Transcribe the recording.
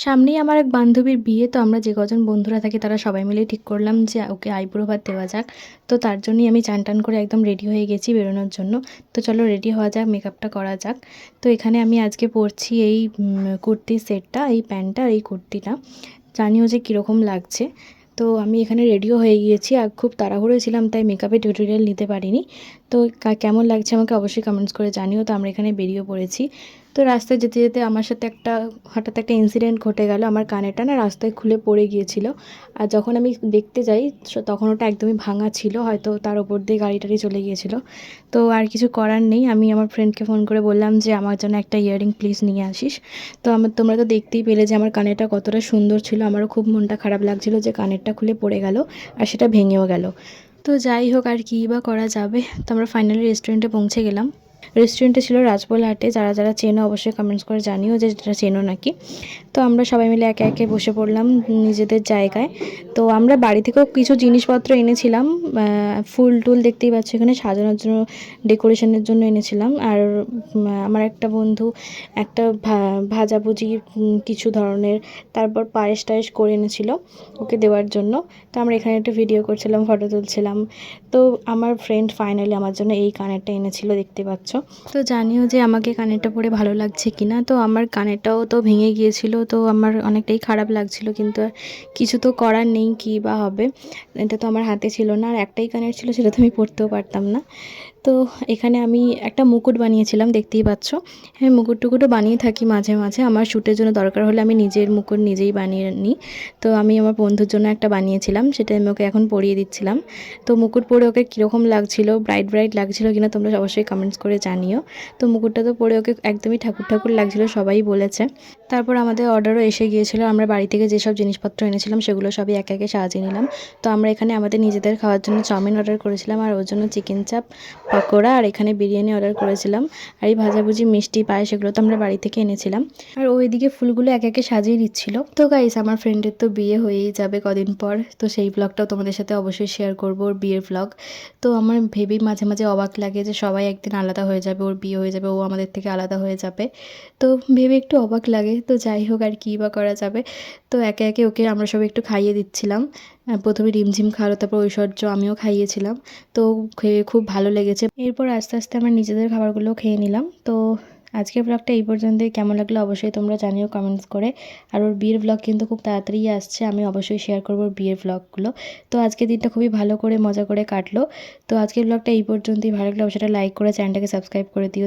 সামনেই আমার এক বান্ধবীর বিয়ে, তো আমরা যে কজন বন্ধুরা থাকি তারা সবাই মিলে ঠিক করলাম যে ওকে আইবুড়ো ভাত দেওয়া যাক। তো তার জন্যই আমি চান টান করে একদম রেডি হয়ে গেছি বেরোনোর জন্য। তো চলো রেডি হওয়া যাক, মেকআপটা করা যাক। তো এখানে আমি আজকে পরছি এই কুর্তির সেটটা, এই প্যান্টটা আর এই কুর্তিটা। জানিও যে কীরকম লাগছে। তো আমি এখানে রেডিও হয়ে গিয়েছি, আর খুব তাড়াহুড়ো ছিলাম তাই মেকআপের টিউটোরিয়াল নিতে পারিনি। তো কেমন লাগছে আমাকে অবশ্যই কমেন্টস করে জানিও। তো আমরা এখানে বেরিয়ে পড়েছি। তো রাস্তায় যেতে যেতে আমার সাথে হঠাৎ একটা ইনসিডেন্ট ঘটে গেল। আমার কানেরটা না রাস্তায় খুলে পড়ে গিয়েছিল। আর যখন আমি দেখতে যাই তখন ওটা একদমই ভাঙা ছিল, হয়তো তার ওপর দিয়ে গাড়ি টাড়ি চলে গিয়েছিল। তো আর কিছু করার নেই, আমি আমার ফ্রেন্ডকে ফোন করে বললাম যে আমার জন্য একটা ইয়াররিং প্লিজ নিয়ে আসিস। তো তোমরা তো দেখতেই পেলে যে আমার কানেরটা কতটা সুন্দর ছিল। আমারও খুব মনটা খারাপ লাগছিল যে কানেরটা খুলে পড়ে গেল আর সেটা ভেঙেও গেল। তো যাই হোক, আর কী বা করা যাবে। তো আমরা ফাইনালি রেস্টুরেন্টে পৌঁছে গেলাম। রেস্টুরেন্টে ছিল রাজবোলহাটে। যারা যারা চেনো অবশ্যই কমেন্টস করে জানিও যে এটা চেনো নাকি। তো আমরা সবাই মিলে একে একে বসে পড়লাম নিজেদের জায়গায়। তো আমরা বাড়ি থেকেও কিছু জিনিসপত্র এনেছিলাম, ফুল টুল দেখতেই পাচ্ছ এখানে সাজানোর জন্য, ডেকোরেশনের জন্য এনেছিলাম। আর আমার একটা বন্ধু একটা ভাজাভুজি কিছু ধরনের, তারপর পায়েস টায়েস করে এনেছিল ওকে দেওয়ার জন্য। তো আমরা এখানে একটা ভিডিও করছিলাম, ফটো তুলছিলাম। তো আমার ফ্রেন্ড ফাইনালি আমার জন্য এই কানেরটা এনেছিল, দেখতে পাচ্ছ। তো জানিও যে আমাকে কানেরটা পরে ভালো লাগছে কিনা। তো আমার কানেরটাও তো ভেঙে গিয়েছিল, তো আমার অনেকটাই খারাপ লাগছিল, কিন্তু কিছু তো করার নেই, কী বা হবে। এটা তো আমার হাতে ছিল না, আর একটাই কানের ছিল, সেটা তো আমি পরতেও পারতাম না। তো এখানে আমি একটা মুকুট বানিয়েছিলাম, দেখতেই পাচ্ছ। হ্যাঁ, মুকুট টুকুটও বানিয়ে থাকি মাঝে মাঝে, আমার শ্যুটের জন্য দরকার হলে আমি নিজের মুকুট নিজেই বানিয়ে নিই। তো আমি আমার বন্ধুর জন্য একটা বানিয়েছিলাম, সেটা আমি ওকে এখন পরিয়ে দিচ্ছিলাম। তো মুকুট পরে ওকে কীরকম লাগছিল, ব্রাইট ব্রাইট লাগছিল কিনা তোমরা অবশ্যই কমেন্টস করে জানিও। তো মুকুটটা তো পরে ওকে একদমই ঠাকুর ঠাকুর লাগছিল, সবাই বলেছে। তারপর আমাদের অর্ডারও এসে গিয়েছিল। আমরা বাড়ি থেকে যেসব জিনিসপত্র এনেছিলাম সেগুলো সবই একে একে সাজিয়ে নিলাম। তো আমরা এখানে আমাদের নিজেদের খাওয়ার জন্য চাউমিন অর্ডার করেছিলাম, আর ওর জন্য চিকেন চাপ, পকোড়া, আর এখানে বিরিয়ানি অর্ডার করেছিলাম। আর এই ভাজাভুজি, মিষ্টি, পায়েস এগুলো তো আমরা বাড়ি থেকে এনেছিলাম। আর ওইদিকে ফুলগুলো একে একে সাজিয়ে দিচ্ছিল। তো গাইস, আমার ফ্রেন্ডের তো বিয়ে হয়েই যাবে কদিন পর। তো সেই ব্লগটাও তোমাদের সাথে অবশ্যই শেয়ার করবো, ওর বিয়ের ব্লগ। তো আমার ভেবেই মাঝে মাঝে অবাক লাগে যে সবাই একদিন আলাদা হয়ে যাবে, ওর বিয়ে হয়ে যাবে, ও আমাদের থেকে আলাদা হয়ে যাবে। তো ভেবে একটু অবাক লাগে। তো যাই হোক, আর কী বা করা যাবে। তো একে একে ওকে আমরা সবাই একটু খাইয়ে দিচ্ছিলাম। প্রথমে রিমঝিম খাওয়ালো, তারপর ঐশ্বর্য আমিও খাইয়েছিলাম। তো খেয়ে খুব ভালো লেগেছে। এরপর আস্তে আস্তে আমরা নিজেদের খাবারগুলোও খেয়ে নিলাম। তো আজকের ব্লগটা এই পর্যন্তই। কেমন লাগলো অবশ্যই তোমরা জানিও কমেন্টস করে। আর ওর বিয়ের ব্লগ কিন্তু খুব তাড়াতাড়ি আসছে, আমি অবশ্যই শেয়ার করবো ওর বিয়ের ব্লগগুলো। তো আজকের দিনটা খুবই ভালো করে মজা করে কাটলো। তো আজকের ব্লগটা এই পর্যন্তই। ভালো লাগলে অবশ্যই লাইক করে চ্যানেলটাকে সাবস্ক্রাইব করে দিও।